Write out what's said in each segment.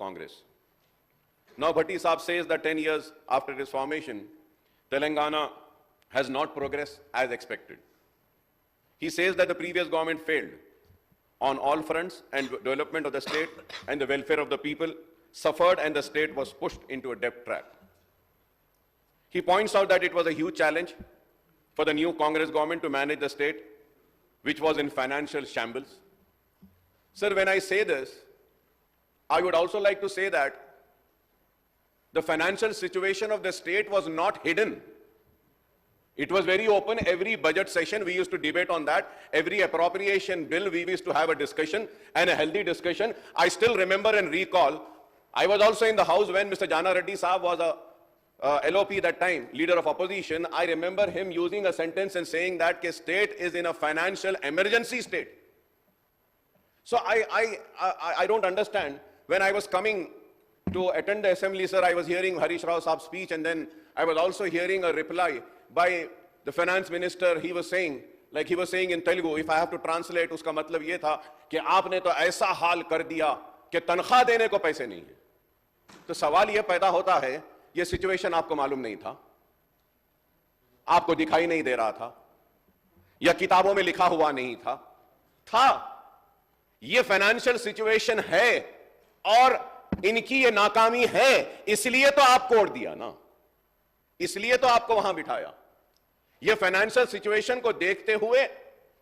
Congress. Now Bhatti Saab says that 10 years after its formation, Telangana has not progressed as expected. He says that the previous government failed on all fronts, and development of the state and the welfare of the people suffered, and the state was pushed into a debt trap. He points out that it was a huge challenge for the new Congress government to manage the state, which was in financial shambles. Sir, when I say this, I would also like to say that the financial situation of the state was not hidden. It was very open. Every budget session we used to debate on that. Every appropriation bill we used to have a discussion, and a healthy discussion. I still remember and recall, I was also in the house when Mr. Jana Reddy Saab was a LOP that time, leader of opposition. I remember him using a sentence and saying that the state is in a financial emergency state. So I don't understand. When I was coming to attend the assembly, sir, I was hearing Harish Rao Saab's speech, and then I was also hearing a reply by the finance minister. He was saying in Telugu, if I have to translate, uska matlab ye tha कि आपने तो ऐसा हाल कर दिया कि तनख्वाह देने को पैसे नहीं है. तो सवाल ये पैदा होता है, ये सिचुएशन आपको मालूम नहीं था, आपको दिखाई नहीं दे रहा था, या किताबों में लिखा हुआ नहीं था. ये फाइनेंशियल सिचुएशन है और इनकी ये नाकामी है, इसलिए तो आप कोड दिया ना, इसलिए तो आपको वहां बिठाया. ये फाइनेंशियल सिचुएशन को देखते हुए,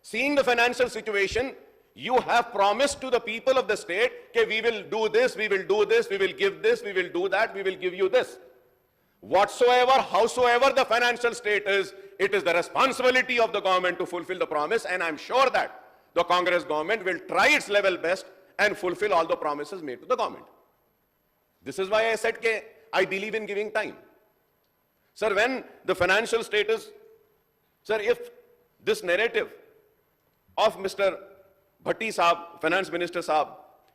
seeing the financial situation, you have promised to the people of the state that we will do this, we will do this, we will give this, we will do that, we will give you this. Whatsoever, howsoever the financial state is, it is the responsibility of the government to fulfill the promise, and I'm sure that the Congress government will try its level best and fulfill all the promises made to the government. This is why I said that I believe in giving time. Sir, when the financial status, sir, if this narrative of Mr. Bhatti Saab, Finance Minister Saab,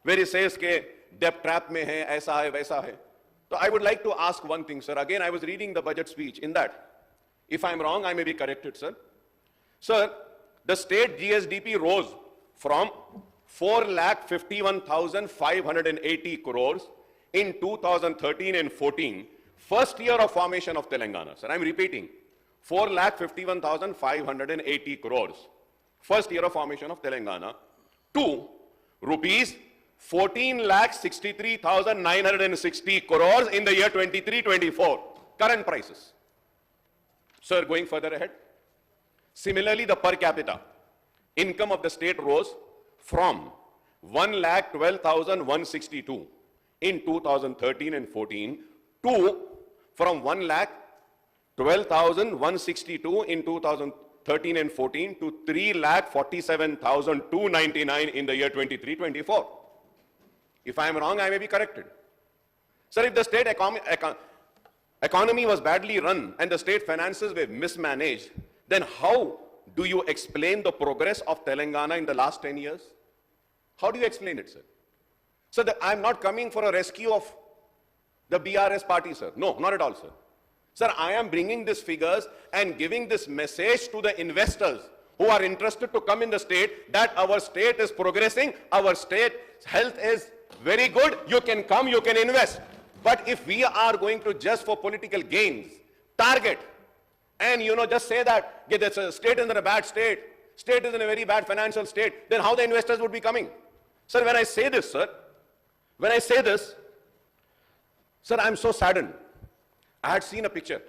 where he says that debt trap mein hai, aisa hai, vaisa hai. So I would like to ask one thing, sir. Again, I was reading the budget speech. In that, if I'm wrong, I may be corrected, sir. Sir, the state GSDP rose from 4,51,580 crores in 2013 and 14, first year of formation of Telangana. Sir, I'm repeating, 4,51,580 crores, first year of formation of Telangana, to rupees 14,63,960 crores in the year 23-24, current prices. Sir, going further ahead, similarly, the per capita income of the state rose from 1,12,162 in 2013 and 14 to from 1,12,162 in 2013 and 14 to 3,47,299 in the year 23-24. If I am wrong, I may be corrected. Sir, if the state economy was badly run and the state finances were mismanaged, then how do you explain the progress of Telangana in the last 10 years? How do you explain it, sir? So I'm not coming for a rescue of the BRS party, sir. No, not at all, sir. Sir, I am bringing these figures and giving this message to the investors who are interested to come in the state that our state is progressing, our state's health is very good, you can come, you can invest. But if we are going to just for political gains, target, and just say that the state is in a bad state, state is in a very bad financial state, then how the investors would be coming? Sir, when I say this, sir, sir, I'm so saddened. I had seen a picture